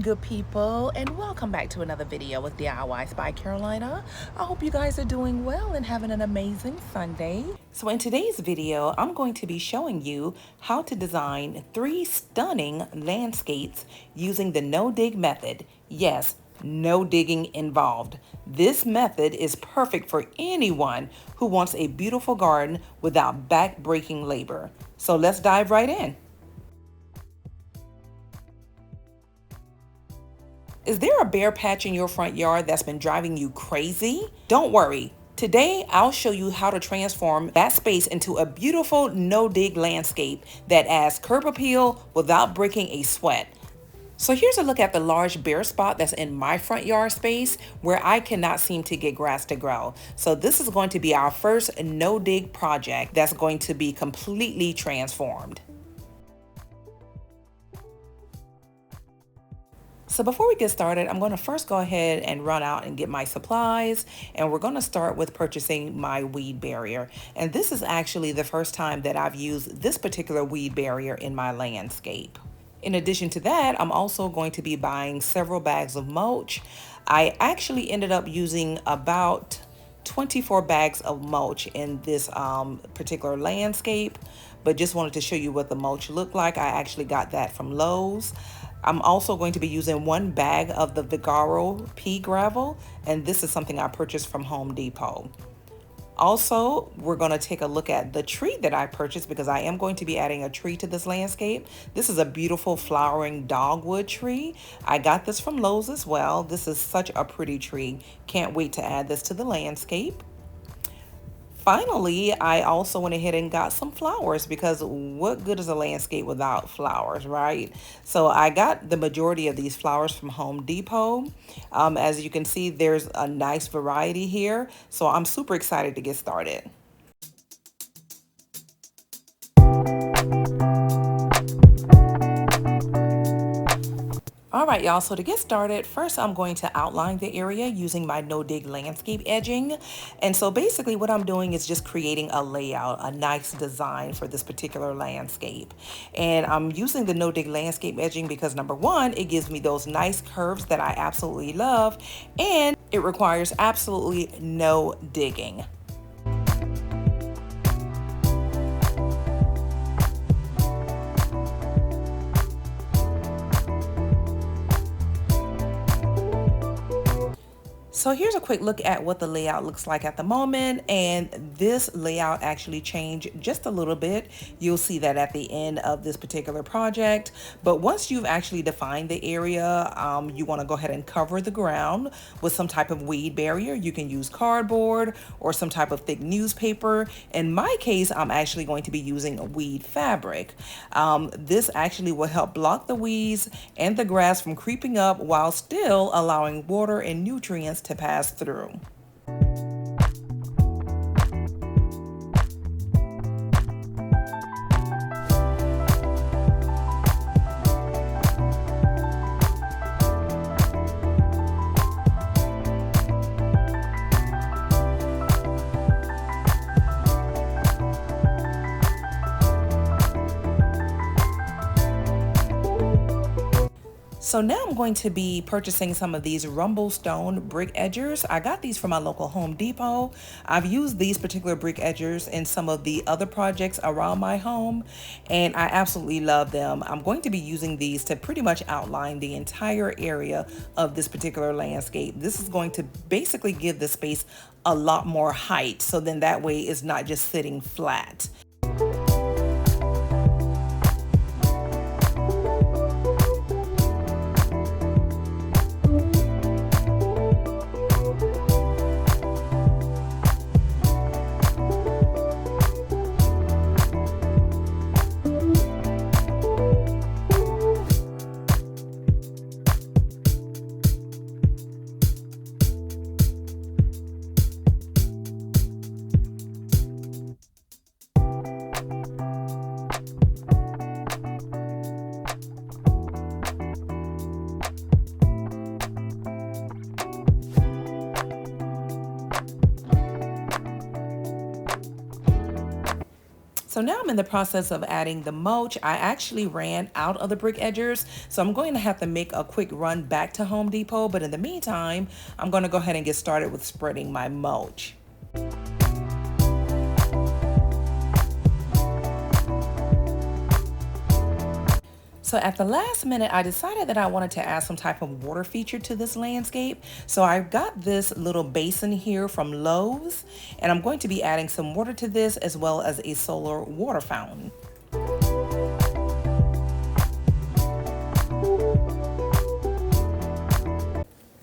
good people, and welcome back to another video with DIYs by Carolina. I hope you guys are doing well and having an amazing Sunday. So in today's video, I'm going to be showing you how to design 3 stunning landscapes using the no-dig method. Yes, no digging involved. This method is perfect for anyone who wants a beautiful garden without back-breaking labor. So let's dive right in. Is there a bare patch in your front yard that's been driving you crazy? Don't worry. Today, I'll show you how to transform that space into a beautiful no-dig landscape that adds curb appeal without breaking a sweat. So here's a look at the large bare spot that's in my front yard space where I cannot seem to get grass to grow. So this is going to be our first no-dig project that's going to be completely transformed. So before we get started, I'm going to first go ahead and run out and get my supplies, and we're going to start with purchasing my weed barrier. And this is actually the first time that I've used this particular weed barrier in my landscape. In addition to that, I'm also going to be buying several bags of mulch. I actually ended up using about 24 bags of mulch in this particular landscape, but just wanted to show you what the mulch looked like. I actually got that from Lowe's. I'm also going to be using 1 bag of the Vigaro pea gravel, and this is something I purchased from Home Depot. Also, we're going to take a look at the tree that I purchased because I am going to be adding a tree to this landscape. This is a beautiful flowering dogwood tree. I got this from Lowe's as well. This is such a pretty tree. Can't wait to add this to the landscape. Finally, I also went ahead and got some flowers because what good is a landscape without flowers, right? So I got the majority of these flowers from Home Depot. As you can see, there's a nice variety here. So I'm super excited to get started. All right, y'all, so to get started, first I'm going to outline the area using my no-dig landscape edging. And so basically what I'm doing is just creating a layout, a nice design for this particular landscape. And I'm using the no-dig landscape edging because number one, it gives me those nice curves that I absolutely love, and it requires absolutely no digging. So here's a quick look at what the layout looks like at the moment, and this layout actually changed just a little bit. You'll see that at the end of this particular project. But once you've actually defined the area, you want to go ahead and cover the ground with some type of weed barrier. You can use cardboard or some type of thick newspaper. In my case, I'm actually going to be using weed fabric. This actually will help block the weeds and the grass from creeping up while still allowing water and nutrients to pass through. So now I'm going to be purchasing some of these rumble stone brick edgers. I got these from my local Home Depot. I've used these particular brick edgers in some of the other projects around my home, and I absolutely love them. I'm going to be using these to pretty much outline the entire area of this particular landscape. This is going to basically give the space a lot more height, so then that way it's not just sitting flat. So now I'm in the process of adding the mulch. I actually ran out of the brick edgers, so I'm going to have to make a quick run back to Home Depot. But in the meantime, I'm going to go ahead and get started with spreading my mulch. So at the last minute, I decided that I wanted to add some type of water feature to this landscape. So I got this little basin here from Lowe's, and I'm going to be adding some water to this as well as a solar water fountain.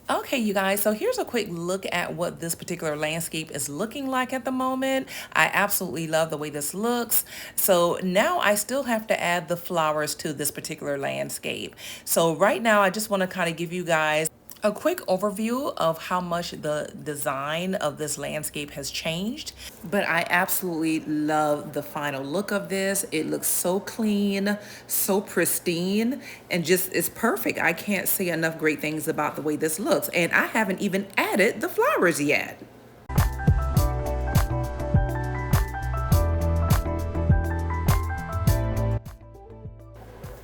Okay, you guys, so here's a quick look at what this particular landscape is looking like at the moment. I absolutely love the way this looks. So now I still have to add the flowers to this particular landscape. So right now I just want to kind of give you guys a quick overview of how much the design of this landscape has changed, but I absolutely love the final look of this. It looks so clean, so pristine, and just is perfect. I can't say enough great things about the way this looks, and I haven't even added the flowers yet.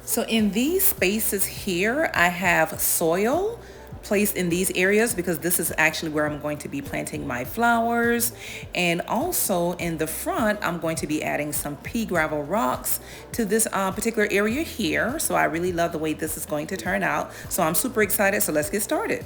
So in these spaces here, I have soil placed in these areas because this is actually where I'm going to be planting my flowers. And also in the front, I'm going to be adding some pea gravel rocks to this particular area here. So I really love the way this is going to turn out. So I'm super excited. So let's get started.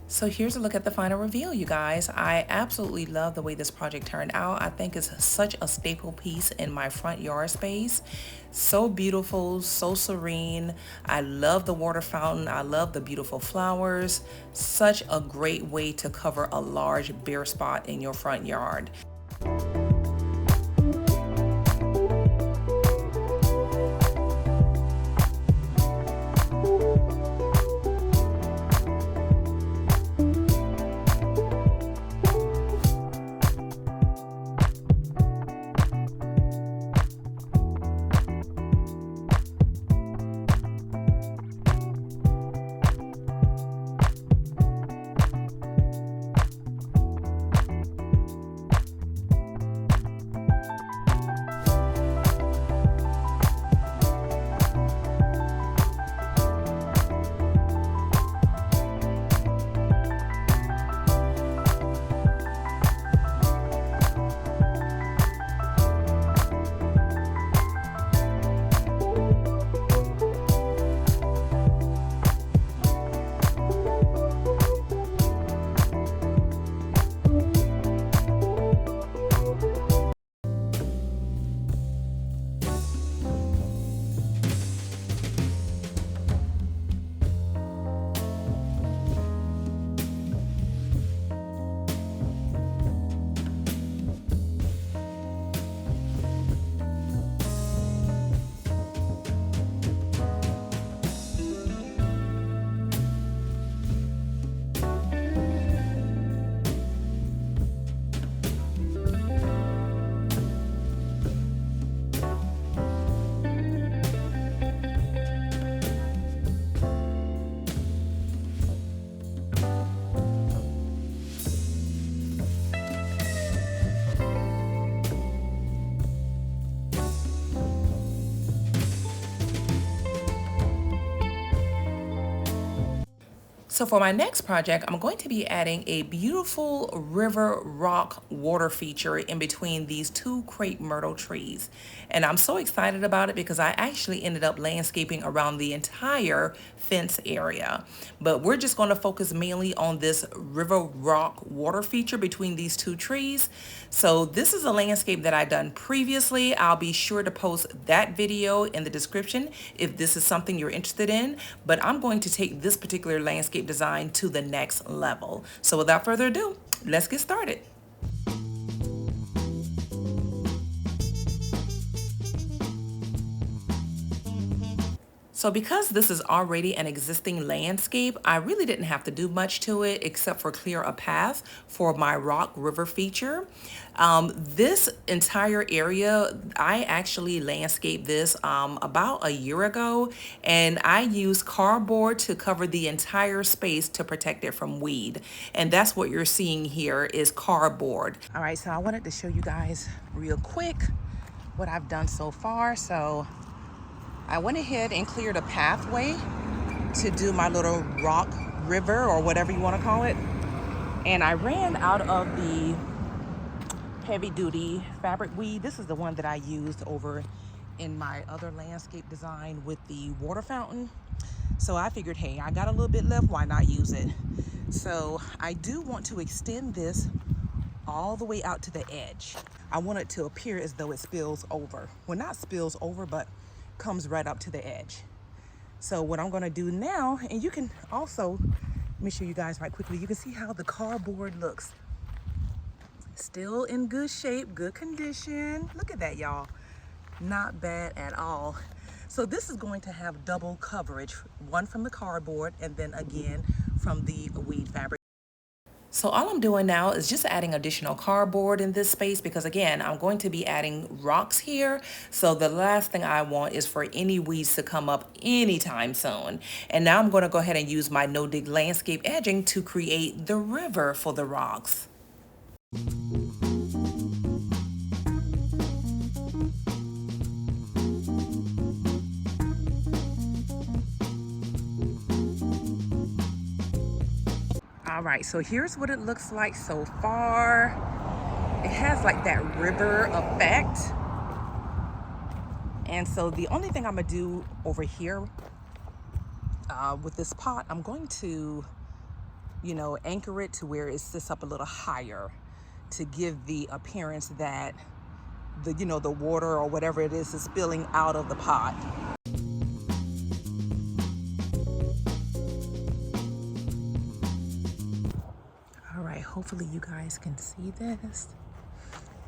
So here's a look at the final reveal, you guys. I absolutely love the way this project turned out. I think it's such a staple piece in my front yard space. So beautiful, so serene. I love the water fountain. I love the beautiful flowers. Such a great way to cover a large bare spot in your front yard. So for my next project, I'm going to be adding a beautiful river rock water feature in between these two crepe myrtle trees. And I'm so excited about it because I actually ended up landscaping around the entire fence area. But we're just going to focus mainly on this river rock water feature between these two trees. So this is a landscape that I've done previously. I'll be sure to post that video in the description if this is something you're interested in. But I'm going to take this particular landscape design to the next level. So without further ado, let's get started. So So because this is already an existing landscape, I really didn't have to do much to it except for clear a path for my rock river feature. This entire area, I actually landscaped this about a year ago, and I used cardboard to cover the entire space to protect it from weed. And that's what you're seeing here is cardboard. All right, so I wanted to show you guys real quick what I've done so far. So I went ahead and cleared a pathway to do my little rock river or whatever you want to call it. And I ran out of the heavy duty fabric weed. This is the one that I used over in my other landscape design with the water fountain. So I figured, hey, I got a little bit left, why not use it? So I do want to extend this all the way out to the edge. I want it to appear as though it spills over. Well, not spills over, but comes right up to the edge. So what I'm gonna do now, and you can also, let me show you guys right quickly, you can see how the cardboard looks. Still in good shape, good condition. Look at that, y'all. Not bad at all. So this is going to have double coverage, one from the cardboard and then again from the weed fabric. So all I'm doing now is just adding additional cardboard in this space because again, I'm going to be adding rocks here. So the last thing I want is for any weeds to come up anytime soon. And now I'm going to go ahead and use my no-dig landscape edging to create the river for the rocks. All right, so here's what it looks like so far. It has like that river effect. And so the only thing I'm gonna do over here with this pot, I'm going to, anchor it to where it sits up a little higher to give the appearance that the water or whatever it is spilling out of the pot. All right, hopefully you guys can see this.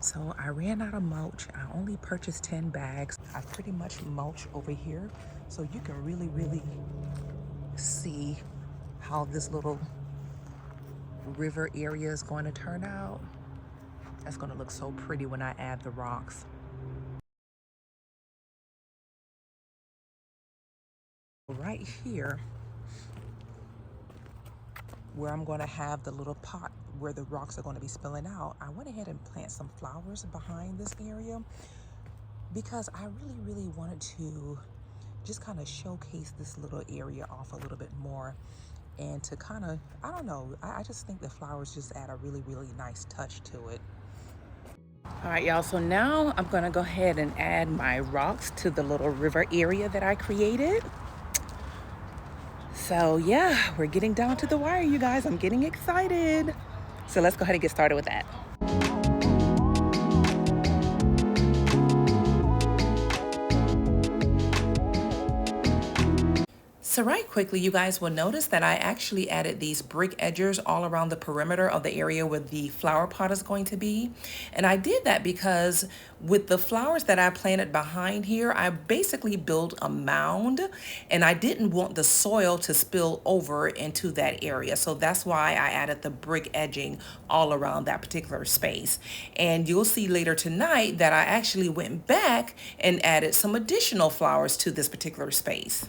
So I ran out of mulch. I only purchased 10 bags. I pretty much mulch over here. So you can really, really see how this little river area is going to turn out. That's going to look so pretty when I add the rocks. Right here, where I'm going to have the little pot where the rocks are going to be spilling out, I went ahead and plant some flowers behind this area because I really, really wanted to just kind of showcase this little area off a little bit more and to kind of, I don't know, I just think the flowers just add a really, really nice touch to it. All right, y'all, so now I'm going to go ahead and add my rocks to the little river area that I created. So yeah, we're getting down to the wire, you guys. I'm getting excited. So let's go ahead and get started with that. So right quickly, you guys will notice that I actually added these brick edgers all around the perimeter of the area where the flower pot is going to be. And I did that because with the flowers that I planted behind here, I basically built a mound and I didn't want the soil to spill over into that area. So that's why I added the brick edging all around that particular space. And you'll see later tonight that I actually went back and added some additional flowers to this particular space.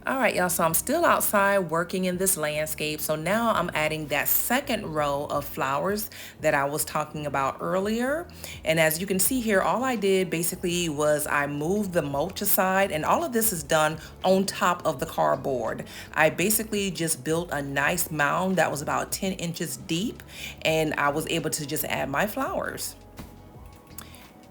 All right, y'all, so I'm still outside working in this landscape. So now I'm adding that second row of flowers that I was talking about earlier. And as you can see here, all I did basically was I moved the mulch aside, and all of this is done on top of the cardboard. I basically just built a nice mound that was about 10 inches deep, and I was able to just add my flowers.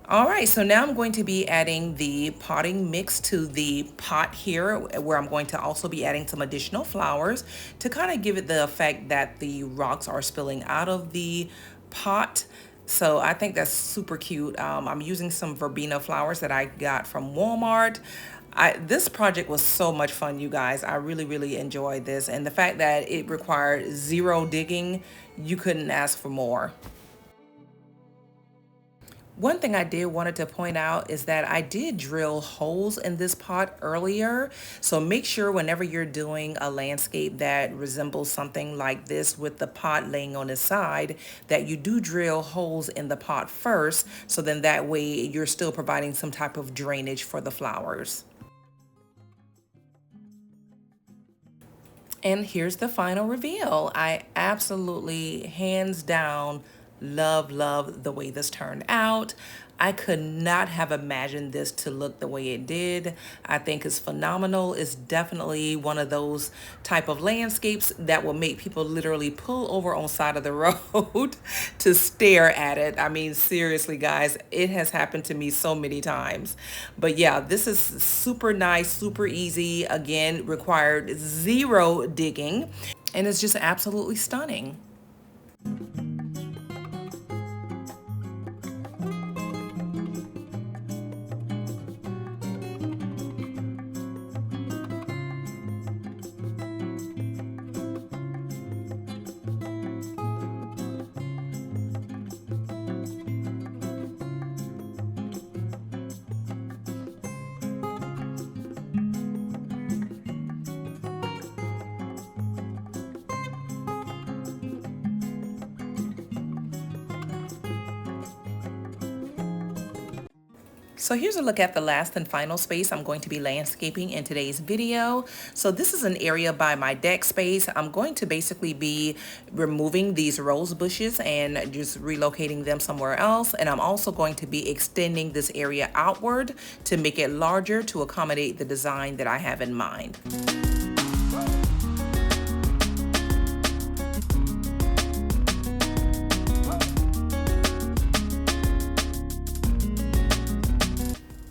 All right, so now I'm going to be adding the potting mix to the pot here, where I'm going to also be adding some additional flowers to kind of give it the effect that the rocks are spilling out of the pot. So I think that's super cute. I'm using some verbena flowers that I got from Walmart. This project was so much fun, you guys. I really, really enjoyed this. And the fact that it required zero digging, you couldn't ask for more. One thing I did wanted to point out is that I did drill holes in this pot earlier. So make sure whenever you're doing a landscape that resembles something like this with the pot laying on its side, that you do drill holes in the pot first. So then that way you're still providing some type of drainage for the flowers. And here's the final reveal. I absolutely, hands down, love the way this turned out. I could not have imagined this to look the way it did. I think it's phenomenal. It's definitely one of those type of landscapes that will make people literally pull over on side of the road to stare at it. I mean, seriously, guys, it has happened to me so many times. But yeah, this is super nice, super easy. Again, required zero digging, and it's just absolutely stunning. So here's a look at the last and final space I'm going to be landscaping in today's video. So this is an area by my deck space. I'm going to basically be removing these rose bushes and just relocating them somewhere else. And I'm also going to be extending this area outward to make it larger to accommodate the design that I have in mind.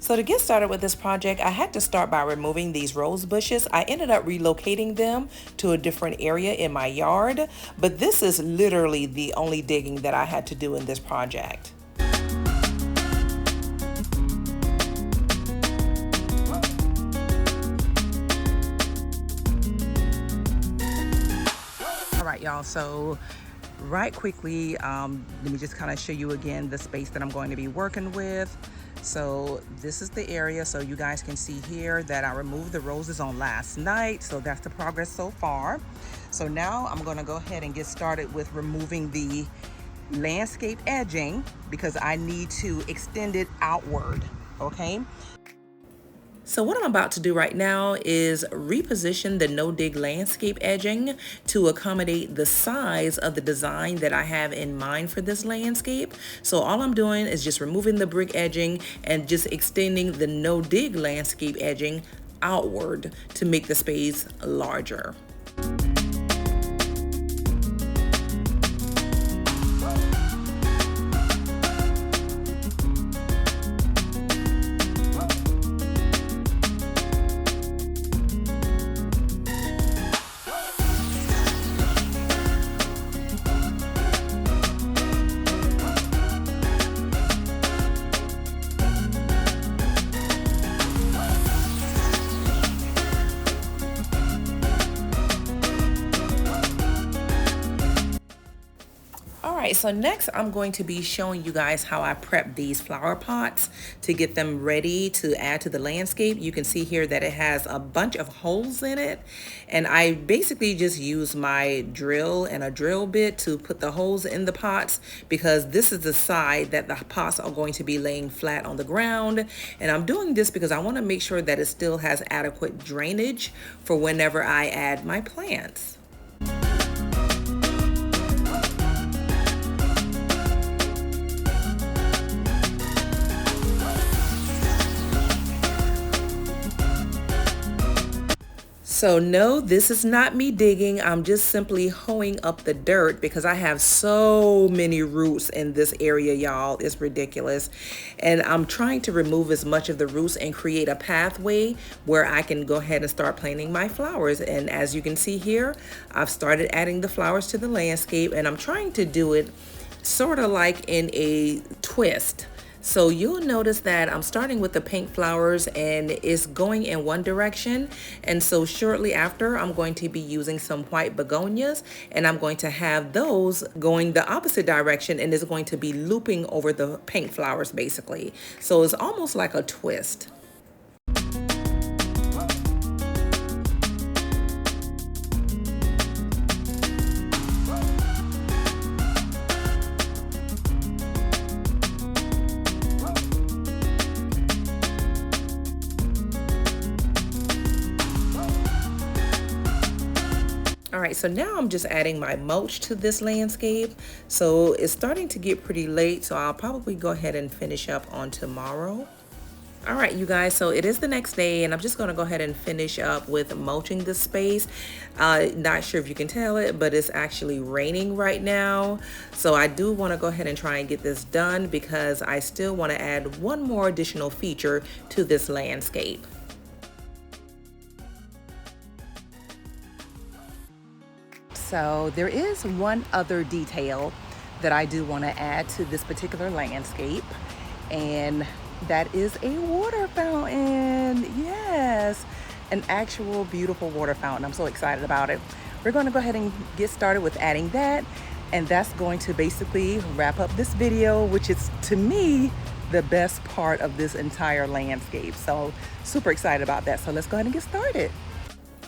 So to get started with this project, I had to start by removing these rose bushes. I ended up relocating them to a different area in my yard, but this is literally the only digging that I had to do in this project. All right, y'all, so right quickly, let me just kind of show you again the space that I'm going to be working with. So this is the area, so you guys can see here that I removed the roses on last night, so that's the progress so far. So now I'm going to go ahead and get started with removing the landscape edging because I need to extend it outward, okay? So what I'm about to do right now is reposition the no-dig landscape edging to accommodate the size of the design that I have in mind for this landscape. So all I'm doing is just removing the brick edging and just extending the no-dig landscape edging outward to make the space larger. Alright, so next I'm going to be showing you guys how I prep these flower pots to get them ready to add to the landscape. You can see here that it has a bunch of holes in it, and I basically just use my drill and a drill bit to put the holes in the pots because this is the side that the pots are going to be laying flat on the ground. And I'm doing this because I want to make sure that it still has adequate drainage for whenever I add my plants. So no, this is not me digging. I'm just simply hoeing up the dirt because I have so many roots in this area, y'all. It's ridiculous. And I'm trying to remove as much of the roots and create a pathway where I can go ahead and start planting my flowers. And as you can see here, I've started adding the flowers to the landscape, and I'm trying to do it sort of like in a twist. So you'll notice that I'm starting with the pink flowers and it's going in one direction. And so shortly after, I'm going to be using some white begonias and I'm going to have those going the opposite direction and it's going to be looping over the pink flowers basically. So it's almost like a twist. All right, so now I'm just adding my mulch to this landscape. So it's starting to get pretty late, so I'll probably go ahead and finish up on tomorrow. All right, you guys, so it is the next day and I'm just gonna go ahead and finish up with mulching this space. Not sure if you can tell it, but it's actually raining right now. So I do wanna go ahead and try and get this done because I still wanna add one more additional feature to this landscape. So there is one other detail that I do want to add to this particular landscape, and that is a water fountain. Yes, an actual beautiful water fountain. I'm so excited about it. We're going to go ahead and get started with adding that, and that's going to basically wrap up this video, which is to me the best part of this entire landscape. So super excited about that. So let's go ahead and get started.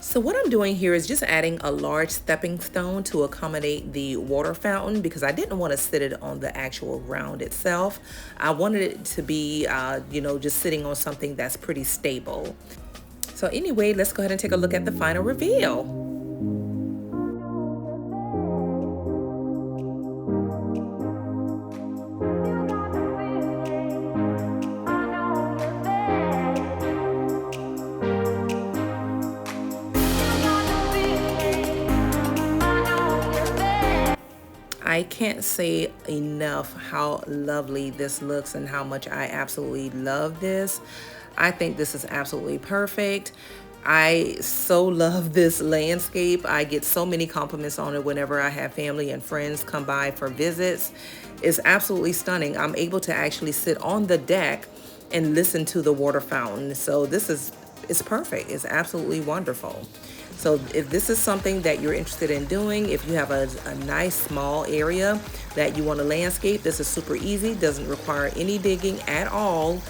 So what I'm doing here is just adding a large stepping stone to accommodate the water fountain because I didn't want to sit it on the actual ground itself. I wanted it to be, just sitting on something that's pretty stable. So anyway, let's go ahead and take a look at the final reveal. I can't say enough how lovely this looks and how much I absolutely love this. I think this is absolutely perfect. I so love this landscape. I get so many compliments on it whenever I have family and friends come by for visits. It's absolutely stunning. I'm able to actually sit on the deck and listen to the water fountain. So it's perfect. It's absolutely wonderful. So if this is something that you're interested in doing, if you have a nice small area that you want to landscape, this is super easy, doesn't require any digging at all.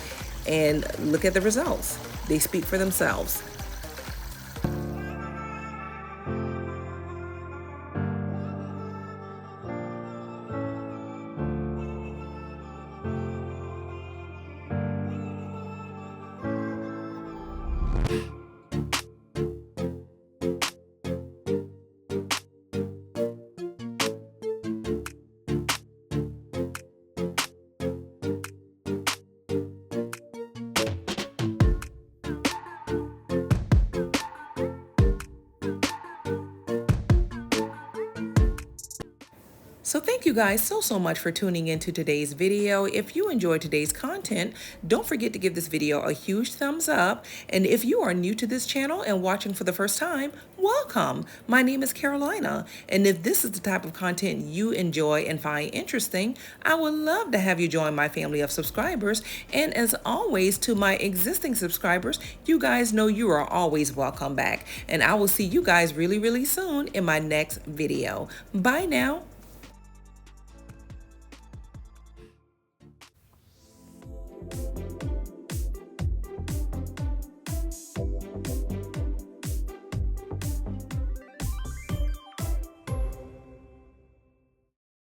And look at the results. They speak for themselves. So thank you guys so much for tuning into today's video. If you enjoyed today's content, don't forget to give this video a huge thumbs up. And if you are new to this channel and watching for the first time, welcome. My name is Carolina. And if this is the type of content you enjoy and find interesting, I would love to have you join my family of subscribers. And as always, to my existing subscribers, you guys know you are always welcome back. And I will see you guys really soon in my next video. Bye now.